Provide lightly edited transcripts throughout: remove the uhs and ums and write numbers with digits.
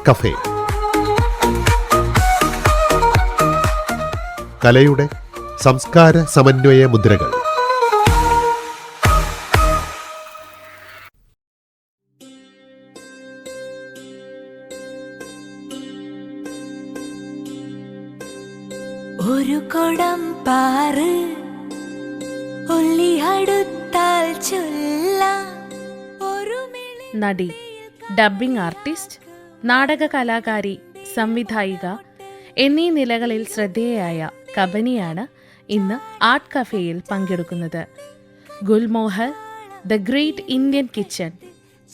Cafe. കലയുടെ സംസ്കാര സമന്വയ മുദ്രകൾ. ഒരു കുടം പാറ് ഒല്ലിയടുത്താൽ ചൊല്ലാം. നടി, ഡബ്ബിംഗ് ആർട്ടിസ്റ്റ്, നാടക കലാകാരി, സംവിധായിക എന്നീ നിലകളിൽ ശ്രദ്ധേയയായ കബനിയാണ് ഇന്ന് ആർട്ട് കഫേയിൽ പങ്കെടുക്കുന്നത്. Gulmohar, the great Indian kitchen,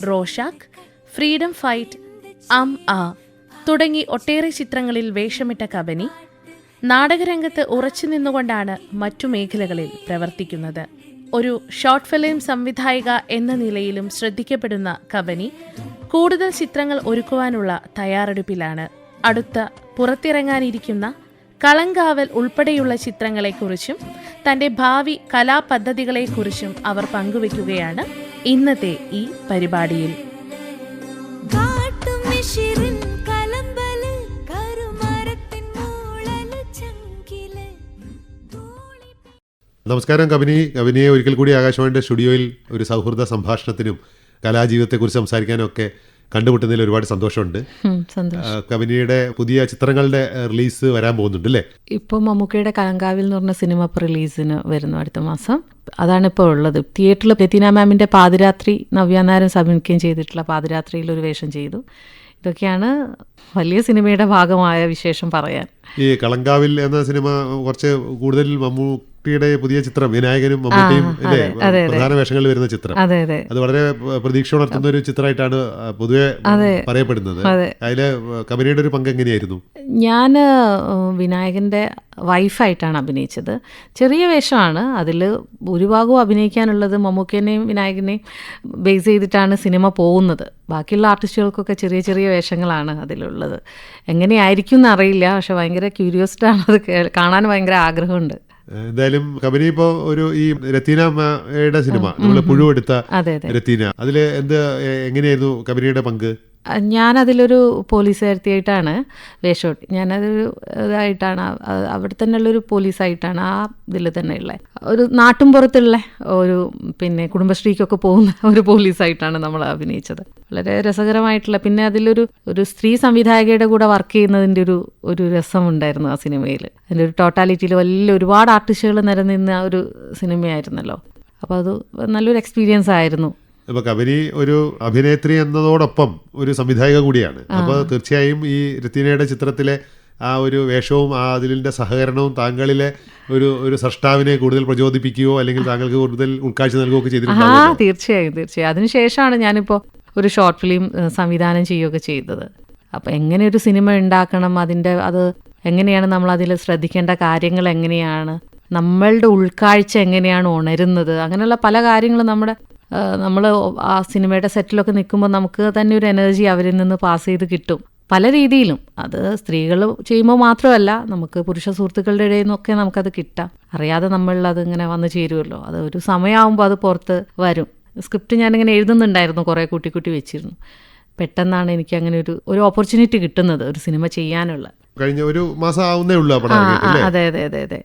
Rorschach, freedom fight, തുടങ്ങി ഒട്ടേറെ ചിത്രങ്ങളിൽ വേഷമിട്ട കബനി നാടകരംഗത്ത് ഉറച്ചു നിന്നുകൊണ്ടാണ് മറ്റു മേഖലകളിൽ പ്രവർത്തിക്കുന്നത്. ഒരു ഷോർട്ട് ഫിലിം സംവിധായിക എന്ന നിലയിലും ശ്രദ്ധിക്കപ്പെടുന്ന കബനി കൂടുതൽ ചിത്രങ്ങൾ ഒരുക്കുവാനുള്ള തയ്യാറെടുപ്പിലാണ്. അടുത്ത പുറത്തിറങ്ങാനിരിക്കുന്ന കളങ്കാവൽ ഉൾപ്പെടെയുള്ള ചിത്രങ്ങളെക്കുറിച്ചും തന്റെ ഭാവി കലാപദ്ധതികളെക്കുറിച്ചും അവർ പങ്കുവയ്ക്കുകയാണ് ഇന്നത്തെ ഈ പരിപാടിയിൽ. നമസ്കാരം കബനി. കബനിയെ ഒരിക്കൽ കൂടി ആകാശവാണിയുടെ സ്റ്റുഡിയോയിൽ ഒരു സൗഹൃദ സംഭാഷണത്തിനും കലാജീവിതത്തെക്കുറിച്ച് സംസാരിക്കാനും ഒക്കെ കണ്ടുമുട്ടുന്നതിൽ ഒരുപാട് സന്തോഷമുണ്ട്. കബനിയുടെ പുതിയ ചിത്രങ്ങളുടെ റിലീസ് വരാൻ പോകുന്നുണ്ട് അല്ലേ? ഇപ്പോൾ മമ്മൂക്കയുടെ കലങ്കാവിൽ എന്ന് പറഞ്ഞ സിനിമ ഇപ്പോൾ റിലീസിന് വരുന്നു അടുത്ത മാസം. അതാണ് ഇപ്പോൾ ഉള്ളത്. തിയേറ്ററിൽ രതീന മാമിൻ്റെ പാതിരാത്രി, നവ്യാനാരൻ സംവിധാനം ചെയ്തിട്ടുള്ള പാതിരാത്രിയിൽ ഒരു വേഷം ചെയ്തു. ഇതൊക്കെയാണ് വലിയ സിനിമയുടെ ഭാഗമായ വിശേഷം പറയാൻ. ഈ കളങ്കാവിൽ എന്ന സിനിമ കുറച്ച് കൂടുതൽ മമ്മൂട്ടിയുടെ പുതിയ ചിത്രം, വിനായകനും മമ്മൂട്ടിയും പ്രധാന വേഷങ്ങളിൽ വരുന്ന ചിത്രം, അത് വളരെ പ്രതീക്ഷ ഉണർത്തുന്ന ഒരു ചിത്രമായിട്ടാണ് പൊതുവെ പറയപ്പെടുന്നത്. അതില് കബനിയുടെ ഒരു പങ്ക് എങ്ങനെയായിരുന്നു? ഞാൻ വിനായകന്റെ വൈഫായിട്ടാണ് അഭിനയിച്ചത്. ചെറിയ വേഷമാണ്. അതിൽ ഭൂരിഭാഗവും അഭിനയിക്കാനുള്ളത് മമ്മൂക്കനെയും വിനായകനെയും ബേസ് ചെയ്തിട്ടാണ് സിനിമ പോകുന്നത്. ബാക്കിയുള്ള ആർട്ടിസ്റ്റുകൾക്കൊക്കെ ചെറിയ ചെറിയ വേഷങ്ങളാണ് അതിലുള്ളത്. എങ്ങനെയായിരിക്കും എന്നറിയില്ല, പക്ഷെ ഭയങ്കര ക്യൂരിയോസിറ്റി ആണ്. അത് കാണാൻ ഭയങ്കര ആഗ്രഹമുണ്ട്. എന്തായാലും കബനി ഇപ്പോൾ ഒരു ഈ രത്തീനയുടെ സിനിമ, നമ്മള് പുഴുവെടുത്ത രത്തീന, അതില് എങ്ങനെയായിരുന്നു കബനിയുടെ പങ്ക്? ഞാനതിലൊരു പോലീസുകാരത്തിയായിട്ടാണ് വേഷം. ഞാനതൊരു ഇതായിട്ടാണ്, അവിടെ തന്നെയുള്ളൊരു പോലീസായിട്ടാണ് ആ ഇതിൽ തന്നെ ഉള്ളത്. ഒരു നാട്ടുംപുറത്തുള്ള ഒരു കുടുംബശ്രീക്കൊക്കെ പോകുന്ന ഒരു പോലീസായിട്ടാണ് നമ്മൾ അഭിനയിച്ചത്. വളരെ രസകരമായിട്ടുള്ള, പിന്നെ അതിലൊരു സ്ത്രീ സംവിധായകയുടെ കൂടെ വർക്ക് ചെയ്യുന്നതിൻ്റെ ഒരു രസമുണ്ടായിരുന്നു ആ സിനിമയിൽ. അതിൻ്റെ ഒരു ടോട്ടാലിറ്റിയിൽ ഒരുപാട് ആർട്ടിസ്റ്റുകൾ നിരനിന്ന ഒരു സിനിമയായിരുന്നല്ലോ. അപ്പോൾ അത് നല്ലൊരു എക്സ്പീരിയൻസ് ആയിരുന്നു. ഇപ്പൊ കബനി ഒരു അഭിനേത്രി എന്നതോടൊപ്പം ഒരു സംവിധായിക കൂടിയാണ്. അപ്പോൾ തീർച്ചയായും ഈ രത്തീനയുടെ ചിത്രത്തിലെ ആ ഒരു വേഷവും അതിൻ്റെ സഹകരണവും താങ്കളിലെ ഒരു സൃഷ്ടാവിനെ കൂടുതൽ പ്രചോദിപ്പിക്കുകയോ അല്ലെങ്കിൽ താങ്കൾക്ക് കൂടുതൽ ഉൾക്കാഴ്ച നൽകുകയൊക്കെ ചെയ്തിട്ടുണ്ടാവും. തീർച്ചയായും. അതിനുശേഷമാണ് ഞാനിപ്പോൾ ഒരു ഷോർട്ട് ഫിലിം സംവിധാനം ചെയ്യുകയൊക്കെ ചെയ്തത്. അപ്പോൾ എങ്ങനെ ഒരു സിനിമ ഉണ്ടാക്കണം, അത് എങ്ങനെയാണ് നമ്മൾ അതിൽ ശ്രദ്ധിക്കേണ്ട കാര്യങ്ങൾ എങ്ങനെയാണ്, നമ്മളുടെ ഉൾക്കാഴ്ച എങ്ങനെയാണ് ഉണരുന്നത്, അങ്ങനെയുള്ള പല കാര്യങ്ങളും നമ്മൾ ആ സിനിമയുടെ സെറ്റിലൊക്കെ നിൽക്കുമ്പോൾ നമുക്ക് തന്നെ ഒരു എനർജി അവരിൽ നിന്ന് പാസ് ചെയ്ത് കിട്ടും പല രീതിയിലും. അത് സ്ത്രീകൾ ചെയ്യുമ്പോൾ മാത്രമല്ല, നമുക്ക് പുരുഷ സുഹൃത്തുക്കളുടെ ഇടയിൽ നിന്നൊക്കെ നമുക്കത് കിട്ടാം. അറിയാതെ നമ്മളിൽ ഇങ്ങനെ വന്നു ചേരുമല്ലോ. അത് ഒരു സമയമാകുമ്പോൾ അത് പുറത്ത് വരും. സ്ക്രിപ്റ്റ് ഞാനിങ്ങനെ എഴുതുന്നുണ്ടായിരുന്നു, കുറേ കൂട്ടി വെച്ചിരുന്നു. പെട്ടെന്നാണ് എനിക്ക് അങ്ങനെ ഒരു ഓപ്പർച്യൂണിറ്റി കിട്ടുന്നത് ഒരു സിനിമ ചെയ്യാനുള്ള. കഴിഞ്ഞ ഒരു മാസം ആവുന്നേ ഉള്ളൂ. അതെ.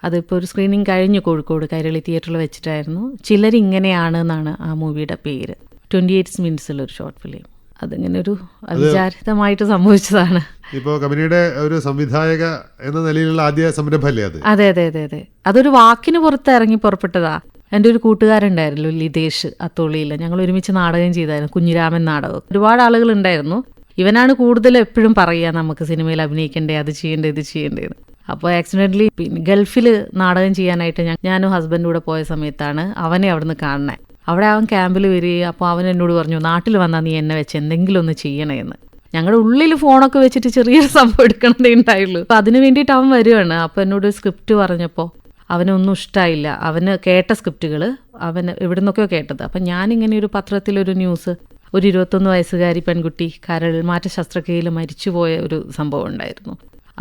അതിപ്പോൾ ഒരു സ്ക്രീനിങ് കഴിഞ്ഞു കോഴിക്കോട് കൈരളി തിയേറ്ററിൽ വെച്ചിട്ടായിരുന്നു. ചിലരിങ്ങനെയാണ് എന്നാണ് ആ മൂവിയുടെ പേര്. 28 മിനിറ്റ്സിലൊരു ഷോർട്ട് ഫിലിം. അതിങ്ങനെ ഒരു അവിചാരിതമായിട്ട് സംഭവിച്ചതാണ്. ഇപ്പോൾ കബനിയുടെ ഒരു സംവിധായക എന്ന നിലയിലുള്ള ആദ്യ സംരംഭമല്ലേ അത്? അതെ. അതൊരു വാക്കിന് പുറത്ത് ഇറങ്ങി പുറപ്പെട്ടതാ. എൻ്റെ ഒരു കൂട്ടുകാരുണ്ടായിരുന്നു ലിതേഷ് അത്തോളിയിൽ. ഞങ്ങൾ ഒരുമിച്ച് നാടകം ചെയ്തായിരുന്നു, കുഞ്ഞിരാമൻ നാടകം. ഒരുപാട് ആളുകളുണ്ടായിരുന്നു. ഇവനാണ് കൂടുതൽ എപ്പോഴും പറയുക നമുക്ക് സിനിമയിൽ അഭിനയിക്കണ്ടേ, അത് ചെയ്യണ്ടേ, ഇത് ചെയ്യണ്ടേന്ന്. അപ്പോൾ ആക്സിഡൻ്റലി ഗൾഫിൽ നാടകം ചെയ്യാനായിട്ട് ഞാനും ഹസ്ബൻഡും കൂടെ പോയ സമയത്താണ് അവനെ അവിടുന്ന് കാണുന്നത്. അവിടെ അവൻ ക്യാമ്പിൽ വരിക. അപ്പോൾ അവൻ എന്നോട് പറഞ്ഞു, നാട്ടിൽ വന്നാൽ നീ എന്നെ വെച്ച് എന്തെങ്കിലും ഒന്ന് ചെയ്യണേന്ന്. ഞങ്ങളുടെ ഉള്ളിൽ ഫോണൊക്കെ വെച്ചിട്ട് ചെറിയൊരു സംഭവം എടുക്കണതേ ഉണ്ടായുള്ളൂ. അപ്പോൾ അതിന് വേണ്ടിയിട്ട് അവൻ വരുവാണ്. അപ്പോൾ എന്നോട് സ്ക്രിപ്റ്റ് പറഞ്ഞപ്പോൾ അവനൊന്നും ഇഷ്ടമായില്ല. അവന് കേട്ട സ്ക്രിപ്റ്റുകൾ അവന് എവിടെ നിന്നൊക്കെയോ കേട്ടത്. അപ്പം ഞാനിങ്ങനെ ഒരു പത്രത്തിലൊരു ന്യൂസ്, ഒരു 21 വയസ്സുകാരി പെൺകുട്ടി കരൾ മാറ്റ ശസ്ത്രക്രിയയിൽ മരിച്ചുപോയ ഒരു സംഭവം ഉണ്ടായിരുന്നു.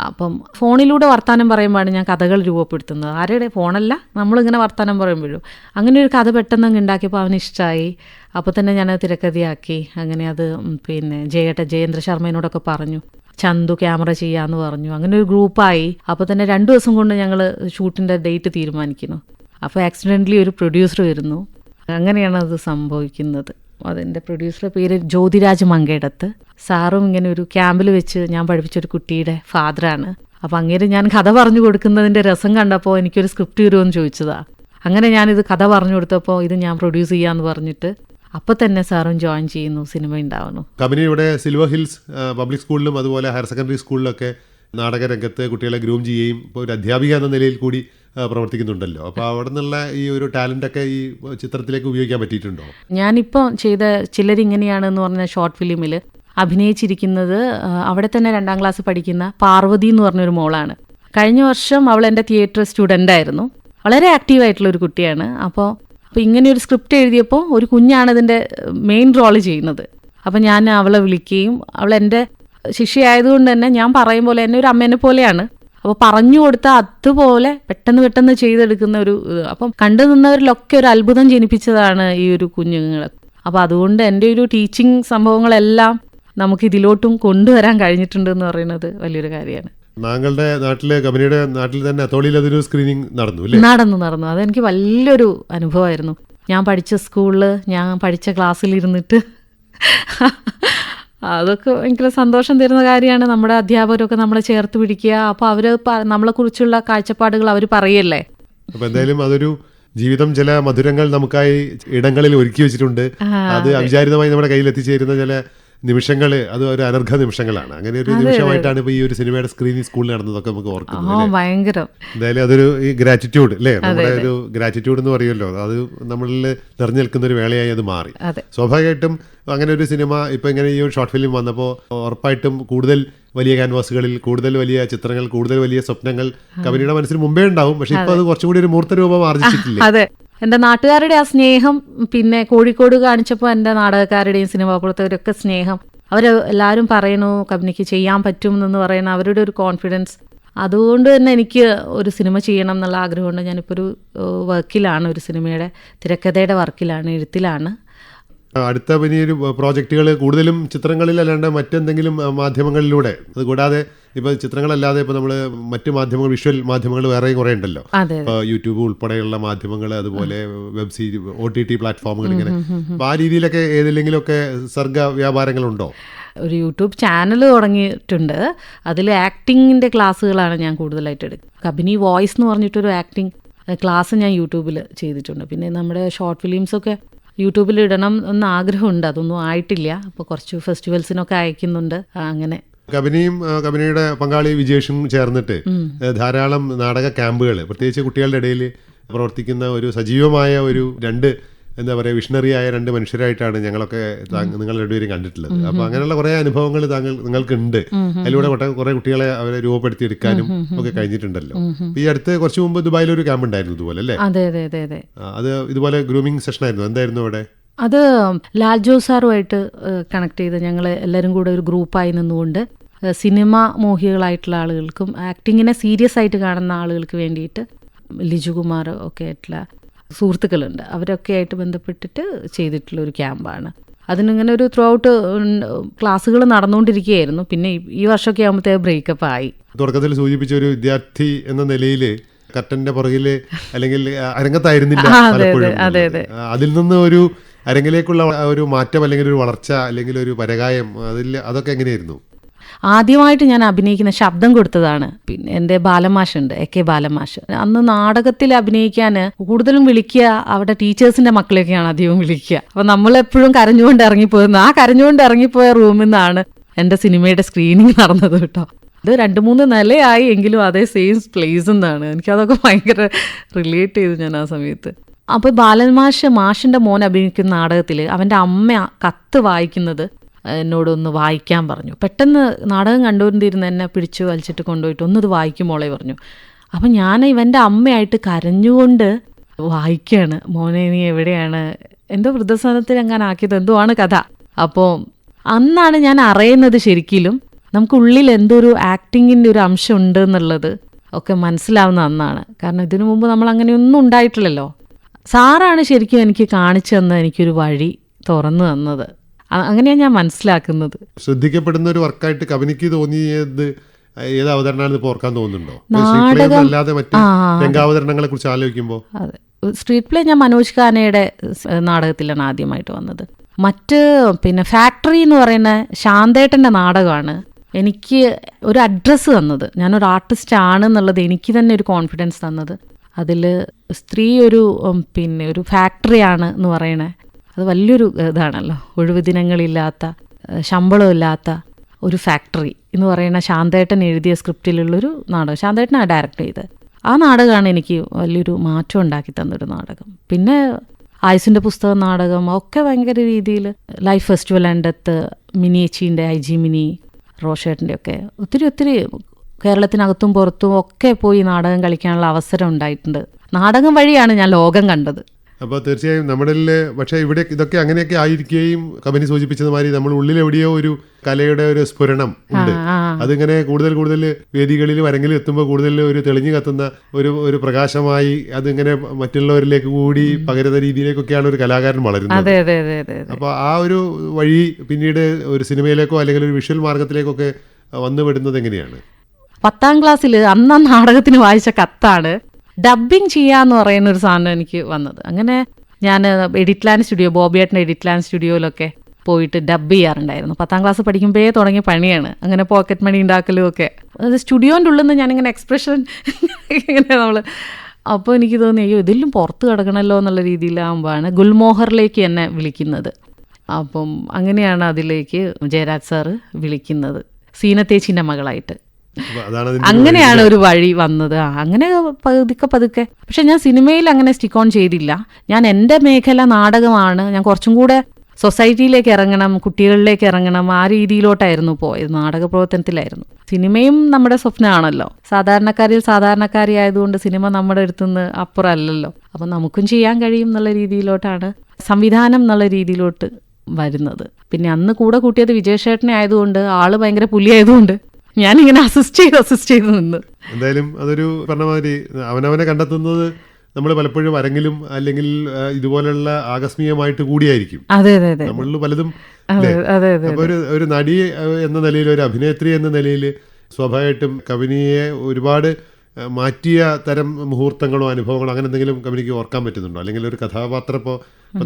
അപ്പം ഫോണിലൂടെ വർത്തമാനം പറയുമ്പോഴാണ് ഞാൻ കഥകൾ രൂപപ്പെടുത്തുന്നത്. ആരുടെ ഫോണല്ല, നമ്മളിങ്ങനെ വർത്തമാനം പറയുമ്പോഴും. അങ്ങനെ ഒരു കഥ പെട്ടെന്ന് അങ്ങ് ഉണ്ടാക്കിയപ്പോൾ അവന് ഇഷ്ടമായി. അപ്പോൾ തന്നെ ഞാനത് തിരക്കഥയാക്കി. അങ്ങനെ അത് പിന്നെ ജയേന്ദ്ര ശർമ്മേനോടൊക്കെ പറഞ്ഞു, ചന്തു ക്യാമറ ചെയ്യാമെന്ന് പറഞ്ഞു. അങ്ങനെ ഒരു ഗ്രൂപ്പായി. അപ്പോൾ തന്നെ 2 ദിവസം കൊണ്ട് ഞങ്ങൾ ഷൂട്ടിൻ്റെ ഡേറ്റ് തീരുമാനിക്കുന്നു. അപ്പോൾ ആക്സിഡൻ്റലി ഒരു പ്രൊഡ്യൂസർ വരുന്നു. അങ്ങനെയാണ് അത് സംഭവിക്കുന്നത്. അതിൻ്റെ പ്രൊഡ്യൂസറുടെ പേര് ജ്യോതിരാജ് മങ്കേടത്ത്. സാറും ഇങ്ങനെ ഒരു ക്യാമ്പിൽ വെച്ച് ഞാൻ പഠിപ്പിച്ചൊരു കുട്ടിയുടെ ഫാദറാണ്. അപ്പോൾ അങ്ങേര് ഞാൻ കഥ പറഞ്ഞു കൊടുക്കുന്നതിൻ്റെ രസം കണ്ടപ്പോൾ എനിക്കൊരു സ്ക്രിപ്റ്റ് തരുമെന്ന് ചോദിച്ചതാണ്. അങ്ങനെ ഞാനിത് കഥ പറഞ്ഞു കൊടുത്തപ്പോൾ ഇത് ഞാൻ പ്രൊഡ്യൂസ് ചെയ്യാമെന്ന് പറഞ്ഞിട്ട് അപ്പോൾ തന്നെ സാറും ജോയിൻ ചെയ്യുന്നു, സിനിമ ഉണ്ടാവുന്നു. കമ്പനി ഇവിടെ സിൽവർ ഹിൽസ് പബ്ലിക് സ്കൂളിലും അതുപോലെ ഹയർ സെക്കൻഡറി സ്കൂളിലൊക്കെ നാടകരംഗത്ത് കുട്ടികളെ ഗ്രൂം ചെയ്യുകയും ഇപ്പോൾ ഒരു അധ്യാപിക എന്ന നിലയിൽ കൂടി പ്രവർത്തിക്കുന്നുണ്ടല്ലോ. അപ്പോൾ അവിടെ നിന്നുള്ള ഈ ഒരു ടാലൻ്റൊക്കെ ഈ ചിത്രത്തിലേക്ക് ഉപയോഗിക്കാൻ പറ്റിയിട്ടുണ്ടോ? ഞാനിപ്പോൾ ചെയ്ത ചിലരിങ്ങനെയാണെന്ന് പറഞ്ഞ ഷോർട്ട് ഫിലിമിൽ അഭിനയിച്ചിരിക്കുന്നത് അവിടെ തന്നെ 2ാം ക്ലാസ് പഠിക്കുന്ന പാർവതി എന്ന് പറഞ്ഞൊരു മോളാണ്. കഴിഞ്ഞ വർഷം അവൾ എൻ്റെ തിയേറ്റർ സ്റ്റുഡൻ്റ് ആയിരുന്നു. വളരെ ആക്റ്റീവായിട്ടുള്ളൊരു കുട്ടിയാണ്. അപ്പോൾ ഇങ്ങനെയൊരു സ്ക്രിപ്റ്റ് എഴുതിയപ്പോൾ ഒരു കുഞ്ഞാണ് ഇതിൻ്റെ മെയിൻ റോള് ചെയ്യുന്നത്. അപ്പോൾ ഞാൻ അവളെ വിളിക്കുകയും, അവൾ എൻ്റെ ശിഷ്യയായതുകൊണ്ട് തന്നെ ഞാൻ പറയും പോലെ എന്നെ ഒരു അമ്മേനെ പോലെയാണ്. അപ്പോൾ പറഞ്ഞു കൊടുത്താൽ അതുപോലെ പെട്ടെന്ന് ചെയ്തെടുക്കുന്ന ഒരു അപ്പം കണ്ടു നിന്നവരിലൊക്കെ ഒരു അത്ഭുതം ജനിപ്പിച്ചതാണ് ഈ ഒരു കുഞ്ഞുങ്ങൾ. അപ്പോൾ അതുകൊണ്ട് എൻ്റെ ഒരു ടീച്ചിങ് സംഭവങ്ങളെല്ലാം നമുക്ക് ഇതിലോട്ടും കൊണ്ടുവരാൻ കഴിഞ്ഞിട്ടുണ്ടെന്ന് പറയുന്നത് വലിയൊരു കാര്യമാണ്. താങ്കളുടെ നാട്ടിലെ കമ്പനിയുടെ നാട്ടിൽ തന്നെ അത്തോളിയിൽ അതൊരു സ്ക്രീനിങ് നടന്നു. അതെനിക്ക് വലിയൊരു അനുഭവമായിരുന്നു. ഞാൻ പഠിച്ച സ്കൂളിൽ ഞാൻ പഠിച്ച ക്ലാസ്സിലിരുന്നിട്ട് അതൊക്കെ ഭയങ്കര സന്തോഷം തരുന്ന കാര്യമാണ്. നമ്മുടെ അധ്യാപകരൊക്കെ നമ്മളെ ചേർത്ത് പിടിക്കുക. അപ്പോൾ അവർ നമ്മളെക്കുറിച്ചുള്ള കാഴ്ചപ്പാടുകൾ അവർ പറയല്ലേ. അപ്പോൾ എന്തായാലും അതൊരു ജീവിതം ചില മധുരങ്ങൾ നമുക്കായി ഇടങ്ങളിൽ ഒരുക്കി വെച്ചിട്ടുണ്ട്. അത് അവിചാരിതമായി നമ്മുടെ കയ്യിൽ എത്തിച്ചേരുന്ന ചില നിമിഷങ്ങൾ, അത് ഒരു അനർഘ നിമിഷങ്ങളാണ്. അങ്ങനെ ഒരു നിമിഷമായിട്ടാണ് ഇപ്പോൾ ഈ ഒരു സിനിമയുടെ സ്ക്രീനിങ് സ്കൂളിൽ നടന്നതൊക്കെ നമുക്ക് ഓർക്കുന്നത്. ഭയങ്കരം. എന്തായാലും അതൊരു ഈ ഗ്രാറ്റിറ്റ്യൂഡ് അല്ലേ, നമ്മുടെ ഒരു ഗ്രാറ്റിറ്റ്യൂഡ് എന്ന് പറയുമല്ലോ, അത് നമ്മളിൽ നിറഞ്ഞു നിൽക്കുന്ന ഒരു വേളയായി അത് മാറി. സ്വാഭാവികമായിട്ടും അങ്ങനെ ഒരു സിനിമ ഇപ്പം ഇങ്ങനെ ഈ ഒരു ഷോർട്ട് ഫിലിം വന്നപ്പോൾ ഉറപ്പായിട്ടും കൂടുതൽ വലിയ ക്യാൻവാസുകളിൽ കൂടുതൽ വലിയ ചിത്രങ്ങൾ, കൂടുതൽ വലിയ സ്വപ്നങ്ങൾ കമ്പനിയുടെ മനസ്സിൽ മുമ്പേ ഉണ്ടാവും. പക്ഷെ ഇപ്പൊ അത് കുറച്ചും കൂടി ഒരു മൂർത്ത രൂപം ആർജിച്ചിട്ടില്ല. അതെ, എൻ്റെ നാട്ടുകാരുടെ ആ സ്നേഹം, പിന്നെ കോഴിക്കോട് കാണിച്ചപ്പോൾ എൻ്റെ നാടകക്കാരുടെയും സിനിമാ പ്രവർത്തകരൊക്കെ സ്നേഹം, എല്ലാവരും പറയണു കമ്പനിക്ക് ചെയ്യാൻ പറ്റും എന്ന് പറയുന്ന അവരുടെ ഒരു കോൺഫിഡൻസ്. അതുകൊണ്ട് തന്നെ എനിക്ക് ഒരു സിനിമ ചെയ്യണം എന്നുള്ള ആഗ്രഹമുണ്ട്. ഞാനിപ്പോൾ ഒരു വർക്കിലാണ്, ഒരു സിനിമയുടെ തിരക്കഥയുടെ വർക്കിലാണ്, എഴുത്തിലാണ്. അടുത്ത വലിയൊരു പ്രോജക്റ്റുകൾ കൂടുതലും ചിത്രങ്ങളിൽ അല്ലാണ്ട് മറ്റെന്തെങ്കിലും മാധ്യമങ്ങളിലൂടെ, അതുകൂടാതെ ഇപ്പോൾ ചിത്രങ്ങളല്ലാതെ ഇപ്പോൾ നമ്മൾ മറ്റു മാധ്യമങ്ങൾ, വിഷ്വൽ മാധ്യമങ്ങൾ വേറെയും കുറേ ഉണ്ടല്ലോ. ഇപ്പോൾ യൂട്യൂബ് ഉൾപ്പെടെയുള്ള മാധ്യമങ്ങൾ, അതുപോലെ വെബ് സീരീസ്, OTT പ്ലാറ്റ്ഫോമുകൾ, ഇങ്ങനെ. അപ്പോൾ ആ രീതിയിലൊക്കെ ഏതെങ്കിലുമൊക്കെ സർഗ വ്യാപാരങ്ങളുണ്ടോ? ഒരു യൂട്യൂബ് ചാനൽ തുടങ്ങിയിട്ടുണ്ട്. അതിൽ ആക്ടിങ്ങിൻ്റെ ക്ലാസ്സുകളാണ് ഞാൻ കൂടുതലായിട്ട് എടുക്കുക. കബനി വോയിസ് എന്ന് പറഞ്ഞിട്ടൊരു ആക്ടിങ് ക്ലാസ് ഞാൻ യൂട്യൂബിൽ ചെയ്തിട്ടുണ്ട്. പിന്നെ നമ്മുടെ ഷോർട്ട് ഫിലിംസൊക്കെ യൂട്യൂബിൽ ഇടണം എന്ന് ആഗ്രഹമുണ്ട്, അതൊന്നും ആയിട്ടില്ല. അപ്പോൾ കുറച്ച് ഫെസ്റ്റിവൽസിനൊക്കെ അയക്കുന്നുണ്ട്. അങ്ങനെ കമ്പനിയുടെ പങ്കാളി വിജേഷും ചേർന്നിട്ട് ധാരാളം നാടക ക്യാമ്പുകൾ, പ്രത്യേകിച്ച് കുട്ടികളുടെ ഇടയിൽ പ്രവർത്തിക്കുന്ന ഒരു സജീവമായ ഒരു എന്താ പറയുക, വിഷണറി ആയ 2 മനുഷ്യരായിട്ടാണ് ഞങ്ങളൊക്കെ നിങ്ങൾ രണ്ടുപേരും കണ്ടിട്ടുള്ളത്. അപ്പോൾ അങ്ങനെയുള്ള കുറേ അനുഭവങ്ങൾ നിങ്ങൾക്കുണ്ട്. അതിലൂടെ കുറേ കുട്ടികളെ അവരെ രൂപപ്പെടുത്തിയെടുക്കാനും ഒക്കെ കഴിഞ്ഞിട്ടുണ്ടല്ലോ. ഈ അടുത്ത് കുറച്ച് മുമ്പ് ദുബായിലൊരു ക്യാമ്പ് ഉണ്ടായിരുന്നു ഇതുപോലെ അല്ലേ? അതെ. അത് ഇതുപോലെ ഗ്രൂമിംഗ് സെഷൻ ആയിരുന്നു. എന്തായിരുന്നു അവിടെ? അത് ലാൽ ജോസ് സാറുമായിട്ട് കണക്ട് ചെയ്ത് ഞങ്ങൾ എല്ലാവരും കൂടെ ഒരു ഗ്രൂപ്പായി നിന്നുകൊണ്ട് സിനിമ മോഹികളായിട്ടുള്ള ആളുകൾക്കും ആക്ടിങ്ങിനെ സീരിയസ് ആയിട്ട് കാണുന്ന ആളുകൾക്ക് വേണ്ടിയിട്ട് ലിജുകുമാർ ഒക്കെ ആയിട്ടുള്ള സുഹൃത്തുക്കളുണ്ട്, അവരൊക്കെ ആയിട്ട് ബന്ധപ്പെട്ടിട്ട് ചെയ്തിട്ടുള്ളൊരു ക്യാമ്പാണ്. അതിനിങ്ങനെ ഒരു ത്രൂ ഔട്ട് ക്ലാസ്സുകൾ നടന്നുകൊണ്ടിരിക്കുകയായിരുന്നു. പിന്നെ ഈ വർഷമൊക്കെ ആകുമ്പോഴത്തേക്ക് ബ്രേക്കപ്പ് ആയി. തുടക്കത്തിൽ സൂചിപ്പിച്ച ഒരു വിദ്യാർത്ഥി എന്ന നിലയിൽ കർട്ടന്റെ പുറകില് അല്ലെങ്കിൽ അരങ്ങത്തായിരുന്നില്ല പലപ്പോഴും. അതിൽ നിന്ന് ഒരു അരങ്ങിലേക്കുള്ള ഒരു മാറ്റം അല്ലെങ്കിൽ ഒരു വളർച്ച അല്ലെങ്കിൽ ഒരു പരകായം, അതൊക്കെ എങ്ങനെയായിരുന്നു? ആദ്യമായിട്ട് ഞാൻ അഭിനയിക്കുന്ന ശബ്ദം കൊടുത്തതാണ്. പിന്നെ എൻ്റെ ബാലമാഷുണ്ട്, AK ബാലമാഷ്. അന്ന് നാടകത്തിൽ അഭിനയിക്കാൻ കൂടുതലും വിളിക്കുക അവിടെ ടീച്ചേഴ്സിൻ്റെ മക്കളെയൊക്കെയാണ് അധികവും വിളിക്കുക. അപ്പോൾ നമ്മളെപ്പോഴും കരഞ്ഞുകൊണ്ട് ഇറങ്ങിപ്പോയിരുന്നു. ആ കരഞ്ഞുകൊണ്ട് ഇറങ്ങിപ്പോയ റൂമിൽ നിന്നാണ് എൻ്റെ സിനിമയുടെ സ്ക്രീനിങ് നടന്നത് കേട്ടോ. ഇത് 2-3 നിലയായി എങ്കിലും അതേ സെയിം പ്ലേസ് എന്നാണ്. എനിക്കതൊക്കെ ഭയങ്കര റിലേറ്റ് ചെയ്തു ഞാൻ ആ സമയത്ത്. അപ്പോൾ മാഷിൻ്റെ മോൻ അഭിനയിക്കുന്ന നാടകത്തിൽ അവൻ്റെ അമ്മ കത്ത് വായിക്കുന്നത് എന്നോടൊന്ന് വായിക്കാൻ പറഞ്ഞു. പെട്ടെന്ന് നാടകം കണ്ടുകൊണ്ടിരുന്ന എന്നെ പിടിച്ചു വലിച്ചിട്ട് കൊണ്ടുപോയിട്ട് ഒന്നത് വായിക്കുമോളെ പറഞ്ഞു. അപ്പം ഞാൻ ഇവൻ്റെ അമ്മയായിട്ട് കരഞ്ഞുകൊണ്ട് വായിക്കുകയാണ്. മോനെ നീ എവിടെയാണ്, എന്തോ വൃദ്ധസദനത്തിൽ അങ്ങനെ ആക്കിയത് എന്തോ ആണ് കഥ. അപ്പോൾ അന്നാണ് ഞാൻ അറിയുന്നത് ശരിക്കും നമുക്കുള്ളിൽ എന്തൊരു ആക്ടിങ്ങിൻ്റെ ഒരു അംശം ഉണ്ട് എന്നുള്ളത് ഒക്കെ മനസ്സിലാവുന്ന അന്നാണ്. കാരണം ഇതിനു മുമ്പ് നമ്മൾ അങ്ങനെയൊന്നും ഉണ്ടായിട്ടില്ലല്ലോ. സാറാണ് ശരിക്കും എനിക്ക് കാണിച്ചു തന്ന എനിക്കൊരു വഴി തുറന്നു തന്നത്. അങ്ങനെയാണ് ഞാൻ മനസ്സിലാക്കുന്നത്. ശ്രദ്ധിക്കപ്പെടുന്ന ഒരു വർക്കായിട്ട് കബനിക്ക് തോന്നിയത് ഏത് അവതരണമാണെന്ന് ഇപ്പോൾ ഓർക്കാൻ തോന്നുന്നുണ്ടോ? നാടകം അല്ലാതെ മറ്റ് രംഗാവതരണങ്ങളെ കുറിച്ച് ആലോചിക്കുമ്പോൾ അതെ, സ്ട്രീറ്റ് പ്ലേ ഞാൻ മനോജ് ഖാനയുടെ നാടകത്തിലാണ് ആദ്യമായിട്ട് വന്നത്. മറ്റ് പിന്നെ ഫാക്ടറി എന്ന് പറയുന്ന ശാന്തേട്ടൻ്റെ നാടകമാണ് എനിക്ക് ഒരു അഡ്രസ്സ് തന്നത്. ഞാനൊരു ആർട്ടിസ്റ്റ് ആണെന്നുള്ളത് എനിക്ക് തന്നെ ഒരു കോൺഫിഡൻസ് തന്നത്. അതിൽ സ്ത്രീ ഒരു പിന്നെ ഒരു ഫാക്ടറിയാണ് എന്ന് പറയണേ, അത് വലിയൊരു ഇതാണല്ലോ. ഒഴിവ് ദിനങ്ങളില്ലാത്ത, ശമ്പളമില്ലാത്ത ഒരു ഫാക്ടറി എന്ന് പറയുന്ന ശാന്തേട്ടൻ എഴുതിയ സ്ക്രിപ്റ്റിലുള്ളൊരു നാടകം. ശാന്തേട്ടനാണ് ഡയറക്റ്റ് ചെയ്തത്. ആ നാടകമാണ് എനിക്ക് വലിയൊരു മാറ്റം ഉണ്ടാക്കി തന്നൊരു നാടകം. പിന്നെ ആയുസിൻ്റെ പുസ്തകം നാടകം ഒക്കെ ഭയങ്കര രീതിയിൽ ലൈഫ് ഫെസ്റ്റിവൽ അണ്ടത്ത് മിനിയേച്ചീൻ്റെ IG മിനി, റോഷേട്ടൻ്റെ ഒക്കെ ഒത്തിരി കേരളത്തിനകത്തും പുറത്തും ഒക്കെ പോയി നാടകം കളിക്കാനുള്ള അവസരം ഉണ്ടായിട്ടുണ്ട്. നാടകം വഴിയാണ് ഞാൻ ലോകം കണ്ടത്. അപ്പോൾ തീർച്ചയായും നമ്മുടെ പക്ഷേ ഇവിടെ ഇതൊക്കെ അങ്ങനെയൊക്കെ ആയിരിക്കുകയും കബനി സൂചിപ്പിച്ചതുമാതിരി നമ്മൾ ഉള്ളിൽ എവിടെയോ ഒരു കലയുടെ ഒരു സ്ഫുരണം ഉണ്ട്. അതിങ്ങനെ കൂടുതൽ വേദികളിൽ വരങ്ങളിൽ എത്തുമ്പോൾ കൂടുതൽ ഒരു തെളിഞ്ഞു കത്തുന്ന ഒരു പ്രകാശമായി അതിങ്ങനെ മറ്റുള്ളവരിലേക്ക് കൂടി പകരുന്ന രീതിയിലേക്കൊക്കെയാണ് ഒരു കലാകാരൻ വളരുന്നത്. അപ്പോൾ ആ ഒരു വഴി പിന്നീട് ഒരു സിനിമയിലേക്കോ അല്ലെങ്കിൽ ഒരു വിഷ്വൽ മാർഗത്തിലേക്കൊക്കെ വന്നുവിടുന്നത് എങ്ങനെയാണ്? 10ാം ക്ലാസ്സിൽ അന്ന് നാടകത്തിന് വായിച്ച കത്താണ് ഡബ്ബിങ് ചെയ്യാന്ന് പറയുന്ന ഒരു സാധനം എനിക്ക് വന്നത്. അങ്ങനെ ഞാൻ എഡിറ്റ്ലാൻഡ് സ്റ്റുഡിയോ, ബോബിയേട്ടൻ്റെ എഡിറ്റ്ലാൻഡ് സ്റ്റുഡിയോയിലൊക്കെ പോയിട്ട് ഡബ്ബ് ചെയ്യാറുണ്ടായിരുന്നു. 10ാം ക്ലാസ് പഠിക്കുമ്പോഴേ തുടങ്ങിയ പണിയാണ്. അങ്ങനെ പോക്കറ്റ് മണി ഉണ്ടാക്കലും ഒക്കെ. അത് സ്റ്റുഡിയോൻ്റെ ഉള്ളിൽ നിന്ന് ഞാനിങ്ങനെ എക്സ്പ്രഷൻ ഇങ്ങനെ അപ്പോൾ എനിക്ക് തോന്നി അയ്യോ ഇതിലും പുറത്ത് കിടക്കണമല്ലോ എന്നുള്ള രീതിയിലാകുമ്പോഴാണ് ഗുൽമോഹറിലേക്ക് എന്നെ വിളിക്കുന്നത്. അപ്പം അങ്ങനെയാണ് അതിലേക്ക് ജയരാജ് സാറ് വിളിക്കുന്നത് സീനത്തേച്ചിൻ്റെ മകളായിട്ട്. അങ്ങനെയാണ് ഒരു വഴി വന്നത്. അങ്ങനെ പതുക്കെ. പക്ഷെ ഞാൻ സിനിമയിൽ അങ്ങനെ സ്റ്റിക്ക് ഓൺ ചെയ്തില്ല. ഞാൻ എൻ്റെ മേഖല നാടകമാണ്. ഞാൻ കുറച്ചും കൂടെ സൊസൈറ്റിയിലേക്ക് ഇറങ്ങണം, കുട്ടികളിലേക്ക് ഇറങ്ങണം, ആ രീതിയിലോട്ടായിരുന്നു പോയത്. നാടക പ്രവർത്തനത്തിലായിരുന്നു. സിനിമയും നമ്മുടെ സ്വപ്നമാണല്ലോ. സാധാരണക്കാരിൽ സാധാരണക്കാരി ആയതുകൊണ്ട് സിനിമ നമ്മുടെ അടുത്തുനിന്ന് അപ്പുറമല്ലല്ലോ. അപ്പം നമുക്കും ചെയ്യാൻ കഴിയും എന്നുള്ള രീതിയിലോട്ടാണ്, സംവിധാനം എന്നുള്ള രീതിയിലോട്ട് വരുന്നത്. പിന്നെ അന്ന് കൂടെ കൂട്ടിയത് വിജയശേട്ടനെ ആയതുകൊണ്ട്, ആള് ഭയങ്കര പുലിയായതുകൊണ്ട് ഞാനിങ്ങനെ അസിസ്റ്റ് ചെയ്ത് നിന്ന്. എന്തായാലും അതൊരു പറഞ്ഞ മാതിരി അവനവനെ കണ്ടെത്തുന്നത് നമ്മൾ പലപ്പോഴും അരങ്ങിലും അല്ലെങ്കിൽ ഇതുപോലുള്ള ആകസ്മികമായിട്ട് കൂടിയായിരിക്കും. നമ്മളിൽ പലതും. അപ്പൊ ഒരു നടി എന്ന നിലയിൽ, ഒരു അഭിനേത്രി എന്ന നിലയിൽ സ്വാഭാവികമായിട്ടും കബനിയെ ഒരുപാട് മാറ്റിയ തരം മുഹൂർത്തങ്ങളോ അനുഭവങ്ങളോ അങ്ങനെ എന്തെങ്കിലും കബനിക്ക് ഓർക്കാൻ പറ്റുന്നുണ്ടോ? അല്ലെങ്കിൽ ഒരു കഥാപാത്രം ഇപ്പോൾ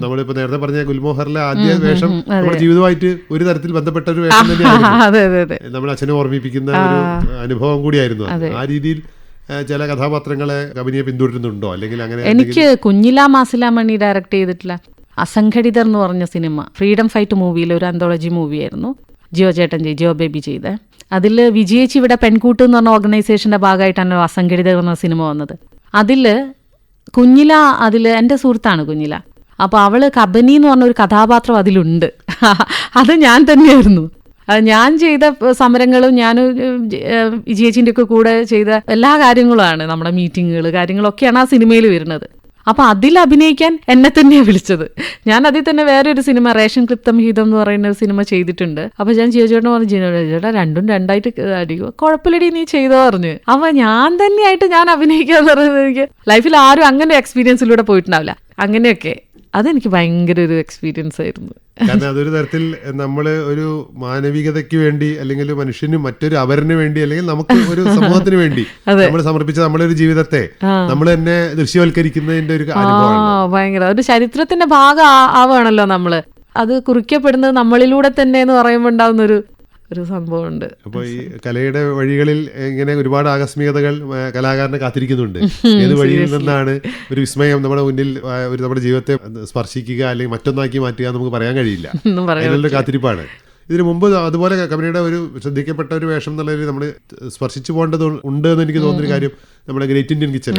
നമ്മളിപ്പോൾ നേരത്തെ പറഞ്ഞ ഗുൽമോഹറിലെ ആദ്യ വേഷം നമ്മുടെ ജീവിതമായിട്ട് ഒരു തരത്തിൽ ബന്ധപ്പെട്ട ഒരു വേഷം തന്നെയായിരുന്നു. നമ്മുടെ അച്ഛനെ ഓർമ്മിപ്പിക്കുന്ന ഒരു അനുഭവം കൂടിയായിരുന്നു. ആ രീതിയിൽ ചില കഥാപാത്രങ്ങളെ കബനിയെ പിന്തുടരുന്നുണ്ടോ? അല്ലെങ്കിൽ അങ്ങനെ എനിക്ക് കുഞ്ഞില മാസിലാമണി ഡയറക്റ്റ് ചെയ്തിട്ടുള്ള അസംഘടിതർ എന്ന് പറഞ്ഞ സിനിമ ഫ്രീഡം ഫൈറ്റ് മൂവിയിൽ ഒരു ആന്തോളജി മൂവിയായിരുന്നു. ജിയോ ബേബി ചെയ്ത. അതിൽ വിജയിച്ച് ഇവിടെ പെൺകൂട്ട് എന്ന് പറഞ്ഞ ഓർഗനൈസേഷൻ്റെ ഭാഗമായിട്ടാണ് അസംഘടിതർ എന്ന സിനിമ വന്നത്. അതിൽ കുഞ്ഞില, അതിൽ എൻ്റെ സുഹൃത്താണ് കുഞ്ഞില. അപ്പോൾ അവൾ കബനി എന്ന് പറഞ്ഞൊരു കഥാപാത്രം അതിലുണ്ട്. അത് ഞാൻ തന്നെയായിരുന്നു. ഞാൻ ചെയ്ത സമരങ്ങളും ഞാൻ വിജയിച്ചിൻ്റെ ഒക്കെ കൂടെ ചെയ്ത എല്ലാ കാര്യങ്ങളുമാണ്, നമ്മുടെ മീറ്റിങ്ങുകൾ കാര്യങ്ങളൊക്കെയാണ് ആ സിനിമയിൽ വരുന്നത്. അപ്പോൾ അതിൽ അഭിനയിക്കാൻ എന്നെ തന്നെയാണ് വിളിച്ചത്. ഞാൻ അതിൽ തന്നെ വേറൊരു സിനിമ റേഷൻ ക്ലിപ്തം ഹിതം എന്ന് പറയുന്ന ഒരു സിനിമ ചെയ്തിട്ടുണ്ട്. അപ്പോൾ ഞാൻ ജിയോചേട്ടൻ പറഞ്ഞു, ജിയോചേട്ടാ രണ്ടും രണ്ടായിട്ട് അടിക്കുക, കുഴപ്പമില്ലടി നീ ചെയ്തോ പറഞ്ഞു. അപ്പോൾ ഞാൻ തന്നെയായിട്ട് ഞാൻ അഭിനയിക്കാന്ന് പറയുന്നത് എനിക്ക് ലൈഫിൽ ആരും അങ്ങനെ എക്സ്പീരിയൻസിലൂടെ പോയിട്ടുണ്ടാവില്ല. അങ്ങനെയൊക്കെ അതെനിക്ക് ഭയങ്കര ഒരു എക്സ്പീരിയൻസ് ആയിരുന്നു. കാരണം അതൊരു തരത്തിൽ നമ്മൾ ഒരു മാനവികതയ്ക്ക് വേണ്ടി അല്ലെങ്കിൽ മനുഷ്യന് മറ്റൊരു അവരന് വേണ്ടി അല്ലെങ്കിൽ നമുക്ക് ഒരു സമൂഹത്തിന് വേണ്ടി നമ്മൾ സമർപ്പിച്ച നമ്മുടെ ഒരു ജീവിതത്തെ നമ്മൾ തന്നെ ദൃശ്യവൽക്കരിക്കുന്നതിന്റെ ഒരു ഭയങ്കര ഒരു ചരിത്രത്തിന്റെ ഭാഗം ആവുകയാണല്ലോ നമ്മള്. അത് കുറിക്കപ്പെടുന്നത് നമ്മളിലൂടെ തന്നെ എന്ന് പറയുമ്പോൾ ഉണ്ടാവുന്ന ഒരു സംഭവമുണ്ട്. അപ്പോൾ ഈ കലയുടെ വഴികളിൽ ഇങ്ങനെ ഒരുപാട് ആകസ്മികതകൾ കലാകാരനെ കാത്തിരിക്കുന്നുണ്ട്. ഏത് വഴിയിൽ നിന്നാണ് ഒരു വിസ്മയം നമ്മുടെ മുന്നിൽ നമ്മുടെ ജീവിതത്തെ സ്പർശിക്കുക അല്ലെങ്കിൽ മറ്റൊന്നാക്കി മാറ്റുക നമുക്ക് പറയാൻ കഴിയില്ല. അതിനുള്ള കാത്തിരിപ്പാണ്. ഇതിനു മുമ്പ് അതുപോലെ കബനിയുടെ ഒരു ശ്രദ്ധിക്കപ്പെട്ട ഒരു വേഷം എന്നുള്ളതിൽ നമ്മൾ സ്പർശിച്ചു പോകേണ്ടത് ഉണ്ട് എന്ന് എനിക്ക് തോന്നുന്നൊരു കാര്യം നമ്മുടെ ഗ്രേറ്റ് ഇന്ത്യൻ കിച്ചൺ.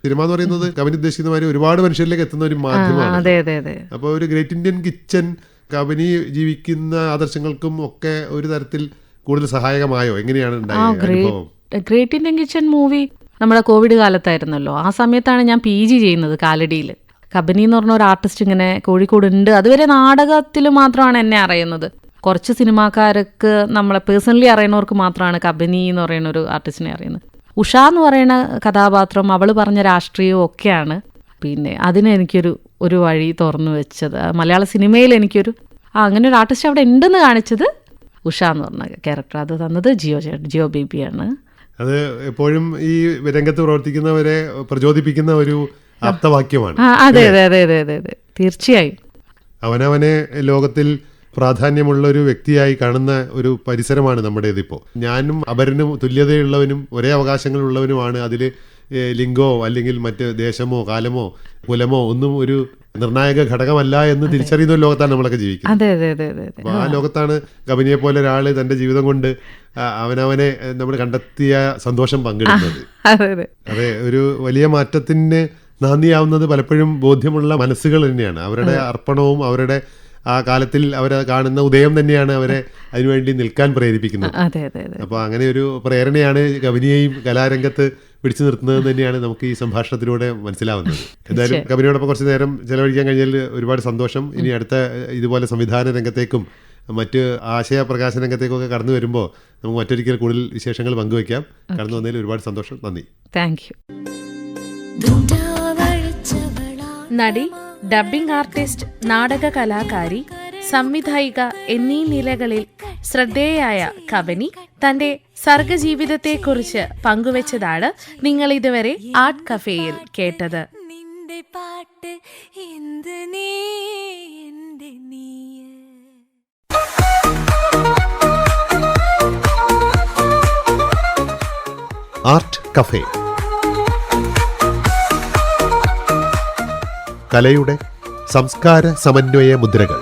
സിനിമ എന്ന് പറയുന്നത് കബനി ഉദ്ദേശിക്കുന്ന മാതിരി ഒരുപാട് മനുഷ്യരിലേക്ക് എത്തുന്ന ഒരു മാധ്യമമാണ്. അപ്പോൾ ഒരു ഗ്രേറ്റ് ഇന്ത്യൻ കിച്ചൺ കബനി ജീവിക്കുന്ന ആദർശങ്ങൾക്കും ഒക്കെ ഒരു തരത്തിൽ കൂടുതൽ സഹായകമായോ? എങ്ങനെയാണ് അനുഭവം? ഗ്രേറ്റ് ഇന്ത്യൻ കിച്ചൺ മൂവി നമ്മുടെ കോവിഡ് കാലത്തായിരുന്നല്ലോ. ആ സമയത്താണ് ഞാൻ PG ചെയ്യുന്നത് കാലടിയിൽ. കബനി എന്ന് പറഞ്ഞ ഒരു ആർട്ടിസ്റ്റ് ഇങ്ങനെ കോഴിക്കോട് ഉണ്ട്. അതുവരെ നാടകത്തിൽ മാത്രമാണ് എന്നെ അറിയുന്നത്. കുറച്ച് സിനിമാക്കാർക്ക് നമ്മളെ പേഴ്സണലി അറിയുന്നവർക്ക് മാത്രമാണ് കബനി എന്ന് പറയുന്ന ഒരു ആർട്ടിസ്റ്റിനെ അറിയുന്നത്. ഉഷ എന്ന് പറയുന്ന കഥാപാത്രം അവൾ പറഞ്ഞ രാഷ്ട്രീയവും ഒക്കെയാണ് പിന്നെ അതിന് എനിക്കൊരു വഴി തുറന്നു വെച്ചത്. മലയാള സിനിമയിൽ എനിക്കൊരു അങ്ങനെ ഒരു ആർട്ടിസ്റ്റ് അവിടെ ഉണ്ടെന്ന് കാണിച്ചത് ഉഷ എന്ന് പറഞ്ഞ ക്യാരക്ടർ. അത് തന്നത് ജിയോ ബേബിയാണ്. അത് എപ്പോഴും ഈ രംഗത്ത് പ്രവർത്തിക്കുന്നവരെ പ്രചോദിപ്പിക്കുന്ന ഒരു ആപ്തവാക്യമാണ്. അതെ അതെ അതെ അതെ അതെ അതെ തീർച്ചയായും. അവനവനെ ലോകത്തിൽ പ്രാധാന്യമുള്ള ഒരു വ്യക്തിയായി കാണുന്ന ഒരു പരിസരമാണ് നമ്മുടേതിപ്പോൾ. ഞാനും അപരനും തുല്യതയുള്ളവനും ഒരേ അവകാശങ്ങളുള്ളവനുമാണ്. അതിൽ ലിംഗമോ അല്ലെങ്കിൽ മറ്റ് ദേശമോ കാലമോ കുലമോ ഒന്നും ഒരു നിർണായക ഘടകമല്ല എന്ന് തിരിച്ചറിയുന്ന ഒരു ലോകത്താണ് നമ്മളൊക്കെ ജീവിക്കുന്നത്. അതെ അതെ അതെ അതെ. അപ്പോൾ ആ ലോകത്താണ് കബനിയെ പോലെ ഒരാൾ തൻ്റെ ജീവിതം കൊണ്ട് അവനവനെ നമ്മൾ കണ്ടെത്തിയ സന്തോഷം പങ്കിടുന്നത്. അതെ, ഒരു വലിയ മാറ്റത്തിന് നാന്ദിയാവുന്നത് പലപ്പോഴും ബോധ്യമുള്ള മനസ്സുകൾ തന്നെയാണ്. അവരുടെ അർപ്പണവും അവരുടെ ആ കാലത്തിൽ അവരെ കാണുന്ന ഉദയം തന്നെയാണ് അവരെ അതിനുവേണ്ടി നിൽക്കാൻ പ്രേരിപ്പിക്കുന്നത്. അപ്പോൾ അങ്ങനെ ഒരു പ്രേരണയാണ് കബനിയെയും കലാരംഗത്ത് പിടിച്ചു നിർത്തുന്നത് തന്നെയാണ് നമുക്ക് ഈ സംഭാഷണത്തിലൂടെ മനസ്സിലാവുന്നത്. എന്തായാലും കബനിയോടൊപ്പം കുറച്ച് നേരം ചെലവഴിക്കാൻ കഴിഞ്ഞാൽ ഒരുപാട് സന്തോഷം. ഇനി അടുത്ത ഇതുപോലെ സംവിധാന രംഗത്തേക്കും മറ്റ് ആശയ പ്രകാശന രംഗത്തേക്കൊക്കെ കടന്നു വരുമ്പോൾ നമുക്ക് മറ്റൊരിക്കൽ കൂടുതൽ വിശേഷങ്ങൾ പങ്കുവയ്ക്കാം. കടന്നു വന്നതിൽ ഒരുപാട് സന്തോഷം. നന്ദി. Thank you. നടി, ഡബ്ബിംഗ് ആർട്ടിസ്റ്റ്, നാടക കലാകാരി, സംവിധായിക എന്നീ നിലകളിൽ ശ്രദ്ധേയായ കബനി തന്റെ സർഗജീവിതത്തെക്കുറിച്ച് പങ്കുവച്ചതാണ് നിങ്ങൾ ഇതുവരെ ആർട്ട് കഫേയിൽ കേട്ടത്. നിന്റെ പാട്ട് എന്ത് നീ എന്റെ നീ. ആർട്ട് കഫേ, കലയുടെ സംസ്കാര സമന്വയ മുദ്രകൾ.